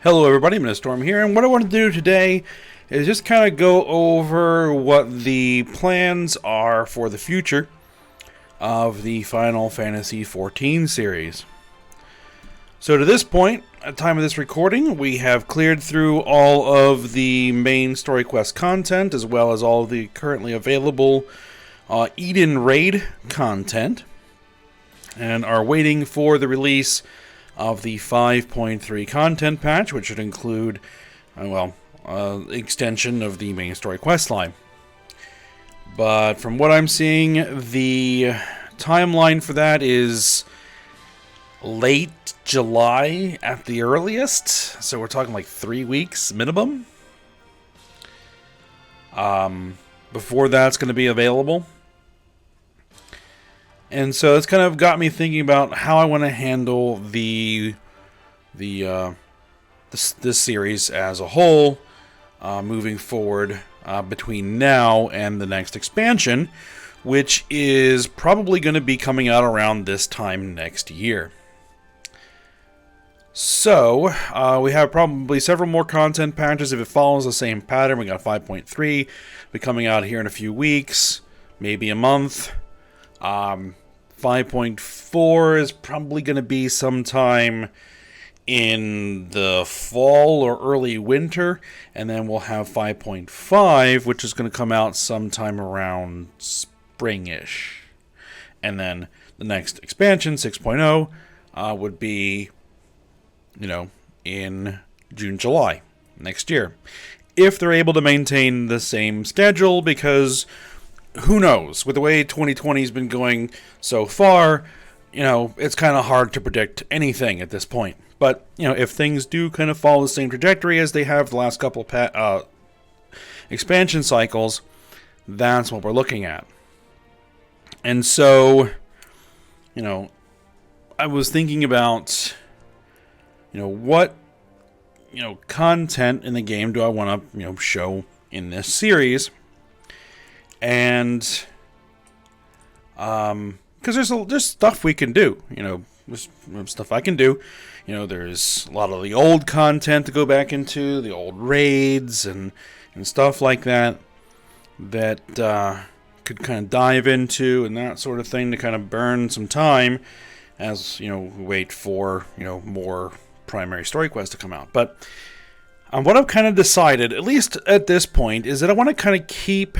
Hello everybody, Storm here, and what I want to do today is just kind of go over what the plans are for the future of the Final Fantasy XIV series. So to this point, at the time of this recording, we have cleared through all of the main story quest content, as well as all of the currently available Eden Raid content, and are waiting for the release of the 5.3 content patch, which should include, extension of the main story quest line. But from what I'm seeing, the timeline for that is late July at the earliest. So we're talking like 3 weeks minimum. Before that's going to be available. And so it's kind of got me thinking about how I want to handle this series as a whole, moving forward between now and the next expansion, which is probably going to be coming out around this time next year. So we have probably several more content patches if it follows the same pattern. We got 5.3 be coming out here in a few weeks, maybe a month. 5.4 is probably going to be sometime in the fall or early winter, and then we'll have 5.5, which is going to come out sometime around spring-ish. And then the next expansion, 6.0, would be, in June, July next year. If they're able to maintain the same schedule, because who knows? With the way 2020 has been going so far, it's kind of hard to predict anything at this point. But, if things do kind of follow the same trajectory as they have the last couple of expansion cycles, that's what we're looking at. And so, I was thinking about, what, content in the game do I want to, show in this series. And, because there's stuff we can do, there's stuff I can do. There's a lot of the old content to go back into, the old raids and stuff like that could kind of dive into and that sort of thing to kind of burn some time as, we wait for, more primary story quests to come out. But what I've kind of decided, at least at this point, is that I want to kind of keep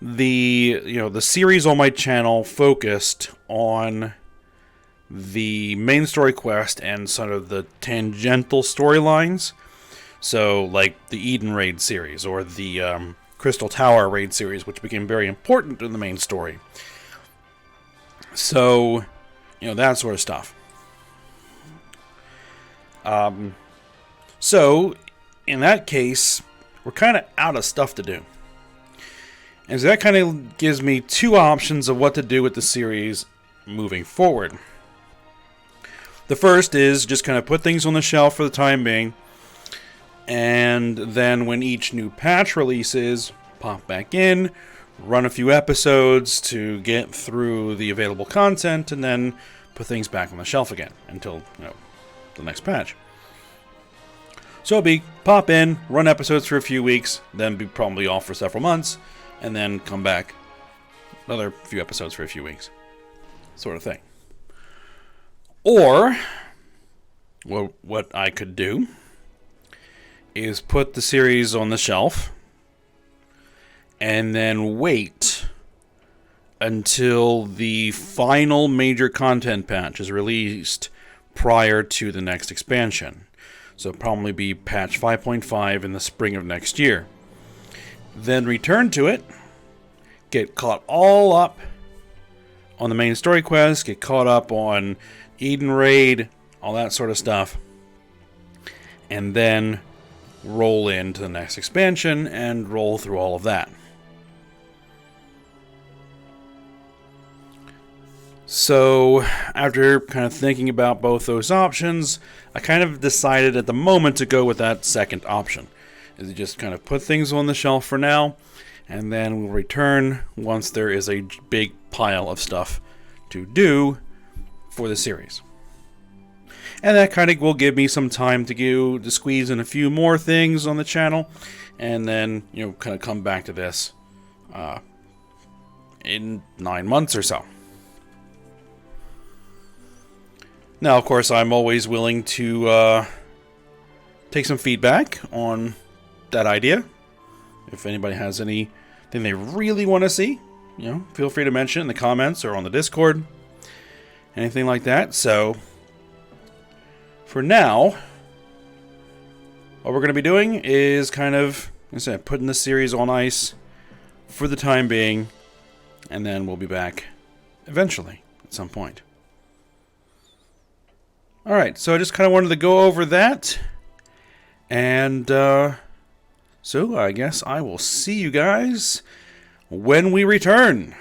the series on my channel focused on the main story quest and sort of the tangential storylines. So, like the Eden Raid series or the Crystal Tower Raid series, which became very important in the main story. So, that sort of stuff. So, in that case, we're kind of out of stuff to do. And so that kind of gives me two options of what to do with the series moving forward. The first is just kind of put things on the shelf for the time being, and then when each new patch releases, pop back in, run a few episodes to get through the available content, and then put things back on the shelf again until, the next patch. So it'll be pop in, run episodes for a few weeks, then be probably off for several months, and then come back, another few episodes for a few weeks, sort of thing. Or, what I could do is put the series on the shelf and then wait until the final major content patch is released prior to the next expansion. So probably be patch 5.5 in the spring of next year. Then return to it, get caught all up on the main story quest, get caught up on Eden Raid, all that sort of stuff, and then roll into the next expansion and roll through all of that. So, after kind of thinking about both those options, I kind of decided at the moment to go with that second option. Is to just kind of put things on the shelf for now, and then we'll return once there is a big pile of stuff to do for the series. And that kind of will give me some time to squeeze in a few more things on the channel, and then, you know, kind of come back to this in 9 months or so. Now, of course, I'm always willing to take some feedback on that idea. If anybody has anything they really want to see, you know, feel free to mention it in the comments or on the Discord. Anything like that. So, for now, what we're going to be doing is kind of, like I said, putting the series on ice for the time being, and then we'll be back eventually at some point. Alright, so I just kind of wanted to go over that, and so I guess I will see you guys when we return.